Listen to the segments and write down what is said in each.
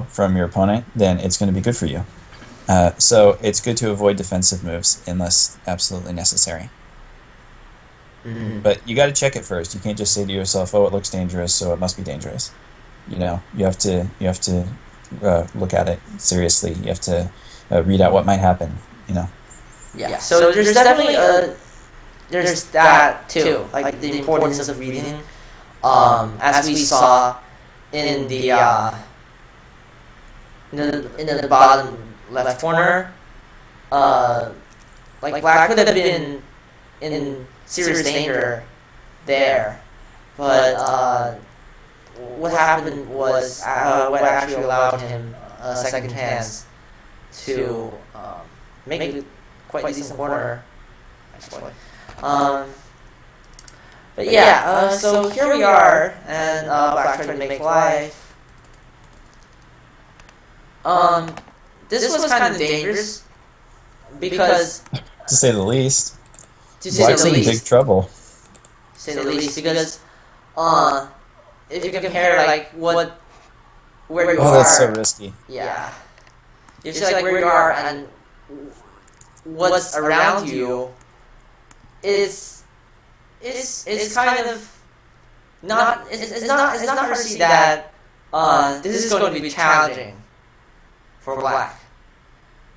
from your opponent, then it's going to be good for you. So it's good to avoid defensive moves unless absolutely necessary. But you got to check it first. You can't just say to yourself, "Oh, it looks dangerous, so it must be dangerous." You have to look at it seriously. You have to read out what might happen. Yeah. So there's definitely there's that too, like the importance of reading. As we saw in the in the bottom left corner, like Black could have been in serious danger there, but what happened was what actually allowed him a second chance to make a quite decent corner, actually. But yeah, so here we are, and Black trying to make life. This was kind of dangerous because, to say the least, Black's in big trouble. To say the least, because if you compare like where you are, that's so risky. Yeah, you see like where you are and what's around you is kind of not it's not hard to see that this is going to be challenging for Black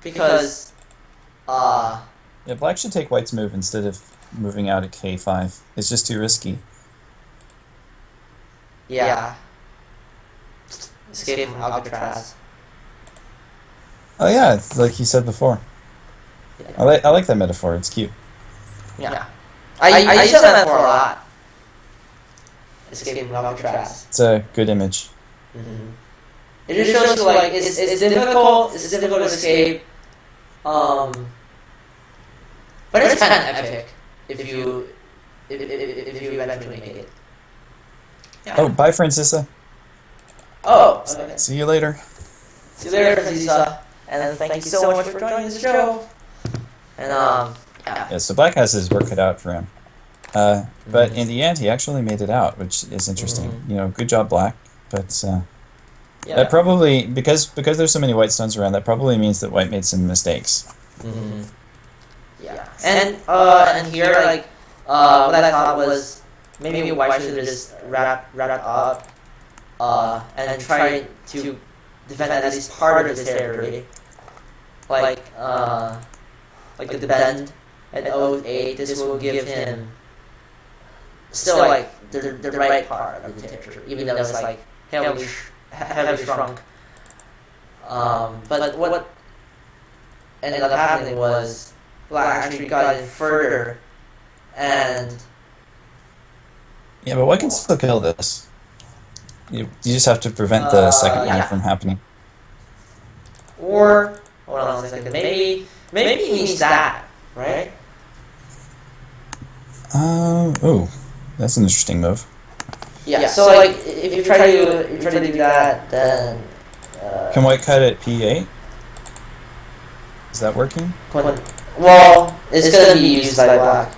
because yeah, Black should take White's move instead of moving out at K5. It's just too risky. Yeah. Escape from Alcatraz. Oh yeah, it's like you said before. Yeah. I like that metaphor. It's cute. Yeah. I use that metaphor a lot. Escape from Alcatraz. It's a good image. It just shows you like it's difficult to escape. But it's kind of epic if you eventually make it. Yeah. Oh, bye, Francisa. Oh, okay. See you later. See you later, Francisa. And thank you so much for joining the show. And yeah, so Black has his work cut out for him. But in the end, he actually made it out, which is interesting. Good job, Black. But that probably, because there's so many white stones around, that probably means that White made some mistakes. Yeah. And here, like, what I thought was maybe White should have just wrap up and try to defend at least part of his territory. Like the bend at xhu98, this will give him still like the right part of the territory, even though it's like heavily shrunk. But what ended up happening was Black actually got in further, and yeah, but White can still kill this. You just have to prevent the second one from happening. Or hold on a second, maybe he needs that, right? Oh, that's an interesting move. Yeah. So like, if you try to do that, then can White cut at P8? Is that working? Well, it's gonna be used by Black.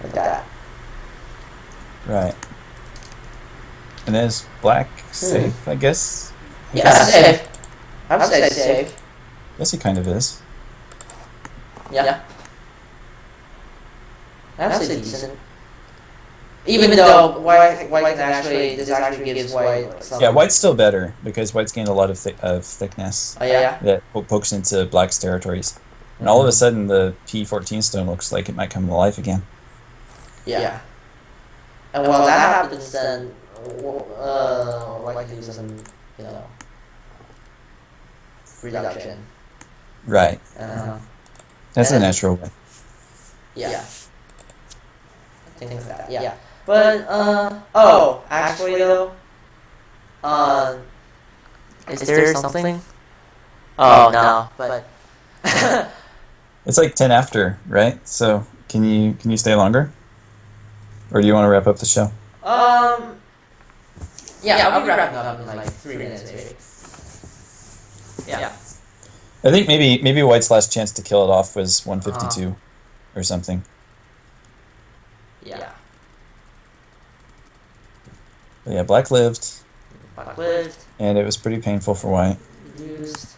Like that. Right. And is Black safe, I guess? Yeah, safe. I would say safe. Yes, he kind of is. Yeah. I would say decent. Even though White can actually, this actually gives White some... Yeah, White's still better, because White's gained a lot of thickness. Oh, yeah? That pokes into Black's territories. And all of a sudden, the P14 stone looks like it might come to life again. Yeah. And while that happens, then White can do some, reduction. Right. That's a natural way. Yeah. Things like that. Yeah. But actually though, is there something? Oh no, but it's like 10 after, right? So can you stay longer, or do you want to wrap up the show? Yeah, I'll be wrapping up in like 3 minutes maybe. Yeah. I think maybe White's last chance to kill it off was 152 or something. Yeah. But yeah, Black lived. Black lived. And it was pretty painful for white. Reduced.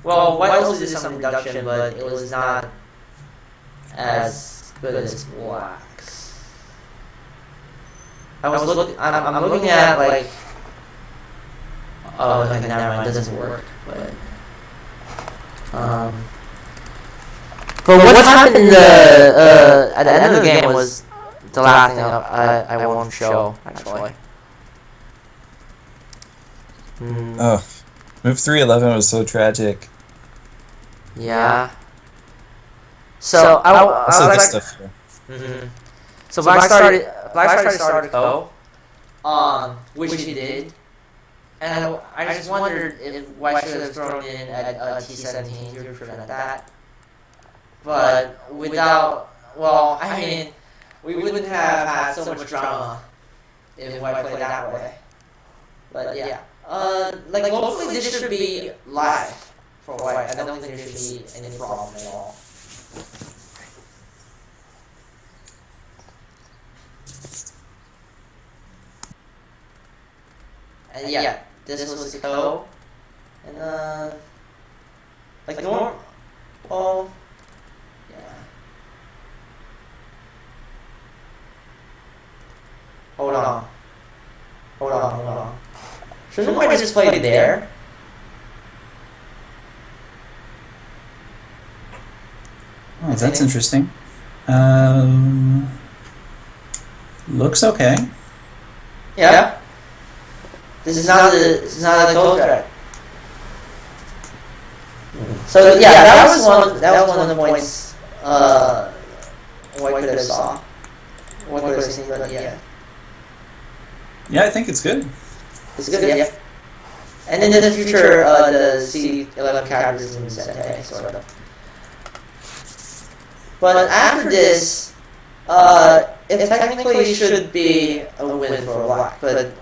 Well, white also did some reduction, but it was not as good as black's. I'm looking at like. Oh, okay, never mind. It doesn't work, but. But what happened in the at the end of the game was the last thing I won't show actually. Oh, move 311 was so tragic. Yeah. So I was like, stuff here. So Black started Ko, which he did, and I just wondered if White should have thrown in a T17 to prevent that. But without, well, I mean, we wouldn't have had so much drama if White played that way. But yeah, like hopefully this should be live for White. I don't think there should be any problem at all. And yeah, this was the Ko, and like normal. Oh. Hold on. Shouldn't I just play it there? Oh, that's interesting. Looks okay. Yeah. This is not a code track. So yeah, that was one of the points White could have saw. White could have seen, but yeah. Yeah, I think it's good. It's good, yeah. And in the future, the C11 characters in Sentai, sort of. But after this, it technically should be a win for Black, but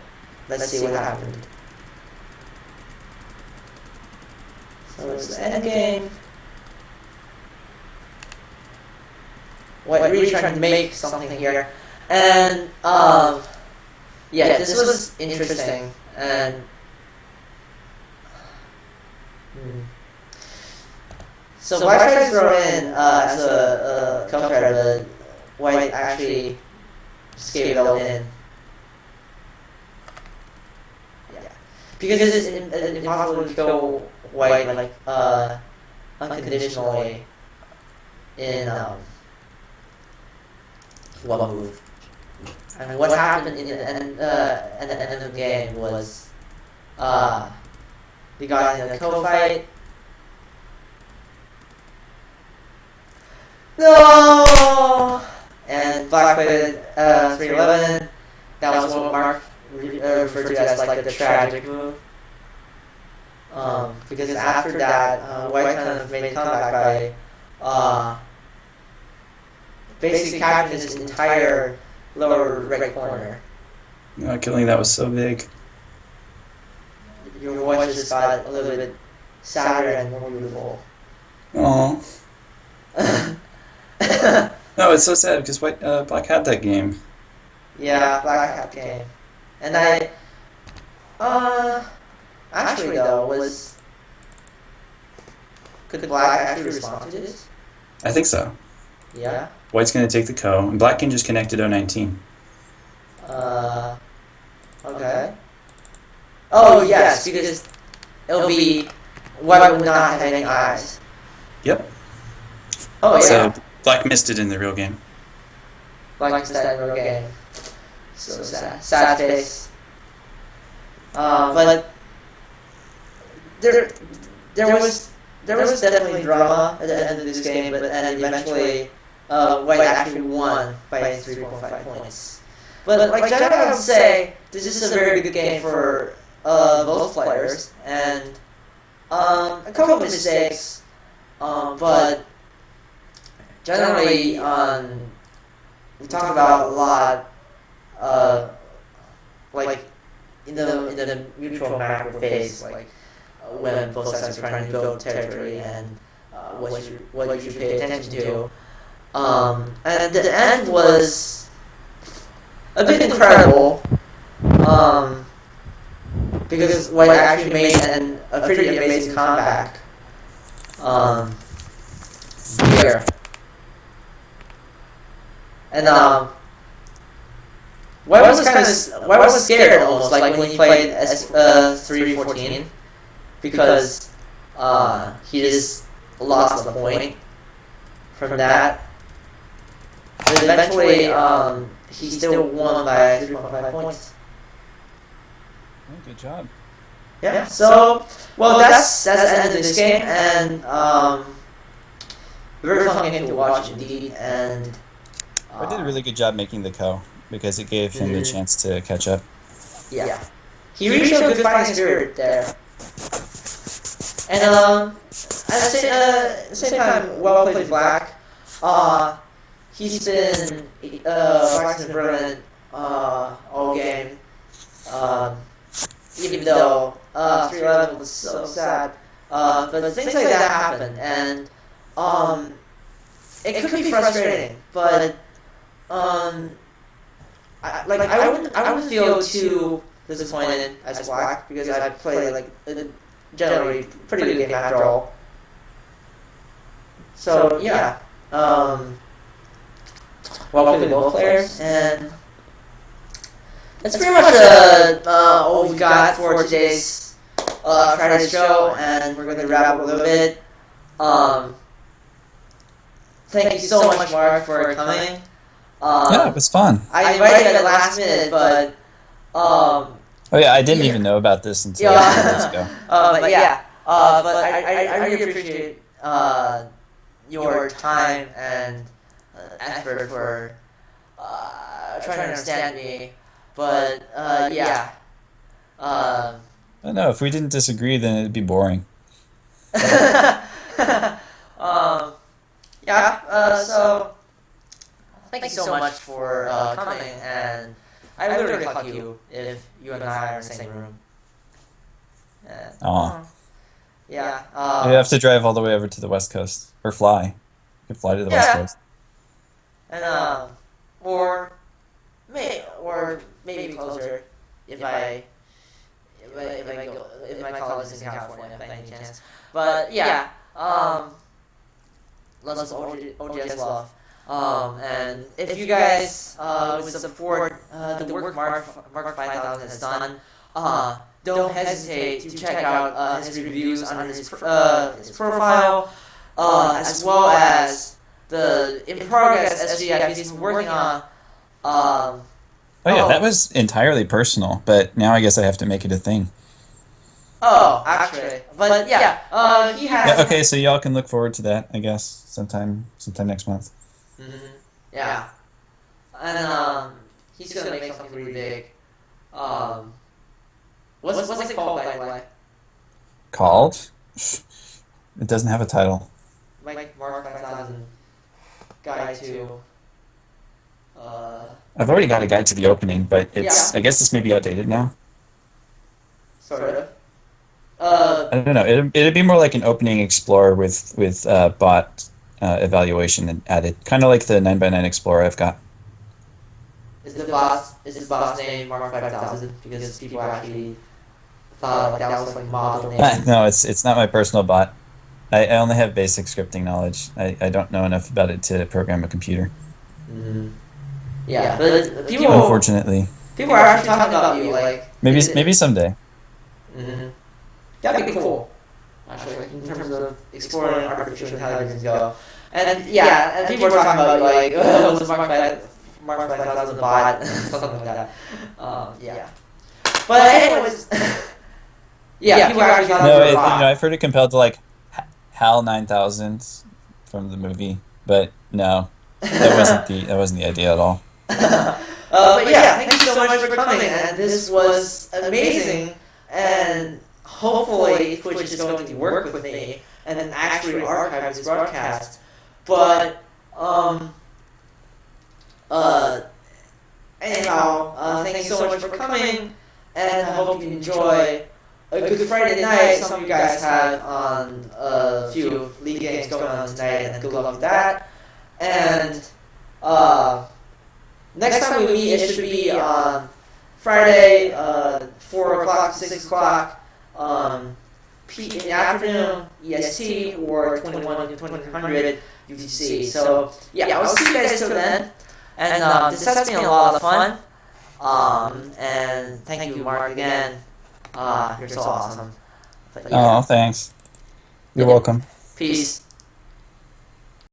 let's see what happened. So it's the end game. White really trying to make something here. And, yeah, this was interesting, and so White tried to throw in as a counter, but White actually just gave it all in. Yeah, because it's impossible to kill White like unconditionally in one move. And what happened in the end of the game was, we got in a Ko fight. No! And Black played 311. That was what Mark referred to as like the tragic move. Because after that, White kind of made a comeback by basically capturing his entire lower right corner. Killing that was so big. Your voice just got a little bit sadder and more beautiful. Aww. No, it's so sad because Black had that game. Yeah, Black had the game. And actually though, could Black actually respond to this? I think so. Yeah. White's going to take the Ko, and Black can just connect to 019. Okay. Oh, yes, because it'll be White would not have any eyes. Yep. Oh, yeah. So Black missed it in the real game. Black missed that in the real game. So sad. Sad face. But there was definitely drama at the end of this game, but and eventually White actually won by 3.5 points. But like generally, I would say this is a very good game for both players, and a couple of mistakes, but generally we talk about a lot, like in the neutral macro phase, like when both sides are trying to build territory and what you should pay attention to. And the end was a bit incredible. because what actually made a pretty amazing comeback here. And White was scared almost, like when he played S314, because he just lost the point from that. But eventually, he still won by 3.5 points. Oh, good job. Yeah. So, well, that's the end of this game, and very fun game to watch indeed. And I did a really good job making the ko because it gave him the chance to catch up. Yeah, he really showed good fighting spirit there. And at the same time, well played Black. He's been practicing brilliant all game. Even though 3-11 was so sad, but things like that happen, and it could be frustrating. But I wouldn't feel too disappointed as Black because I played like a generally pretty good game after all. So yeah, well played both players, and that's pretty much all we got for today's Friday show, and we're going to wrap up a little bit. Thank you so much, Mark, for coming. Yeah, it was fun. I invited you at the last minute, but oh yeah, I didn't even know about this until a few minutes ago. But I really appreciate your time and effort for trying to understand me. But yeah. I don't know, if we didn't disagree, then it'd be boring. So thank you so much for coming, and I would really hug you if you and I are in the same room. Yeah. You have to drive all the way over to the West Coast, or fly. You can fly to the West Coast. And or maybe closer if my college is in California by any chance. But yeah, let's OGS love. And if you guys would support the work Mark 5000 has done, don't hesitate to check out his reviews on his profile, as well as the in progress SGF he's been working on. Oh yeah, that was entirely personal, but now I guess I have to make it a thing. Oh, actually, but yeah, he has. Yeah, okay, so y'all can look forward to that, I guess, sometime next month. Mm-hmm. Yeah, and he's gonna make something really big. What's it called, by the way? Called? It doesn't have a title. Like Mark 5000 guide to. I've already got a guide to the opening, but it's I guess this may be outdated now. Sort of. I don't know. It'd be more like an opening explorer with bot evaluation added, kind of like the 9x9 explorer I've got. Is the boss name Mark 5000 because people actually thought like that was like model name? No, it's not my personal bot. I only have basic scripting knowledge. I don't know enough about it to program a computer. Mm-hmm. Yeah, but people. Unfortunately. People are actually talking about you, like. Maybe someday. Mm-hmm. That'd be cool. Actually, in terms of exploring artificial intelligence go. And and people are talking about you, like, was Mark 5000 bot, something like that. Yeah. But anyways, people are actually talking about you. I've heard it compelled to like HAL 9000 from the movie, but no, that wasn't the idea at all. But yeah, thank you so much for coming, and this was amazing, and hopefully Twitch is going to work with me and then actually archive this broadcast. But anyhow, thank you so much for coming, and I hope you enjoy a good Friday night. Some of you guys have on a few league games going on tonight, and good luck with that. And next time we meet, it should be on Friday, 4 o'clock, 6 o'clock, in the afternoon, EST, or 2100 UTC. So, yeah, I'll see you guys till then. And this has been a lot of fun. And thank you, Mark, again. You're so awesome. Oh, thanks. You're welcome. Peace.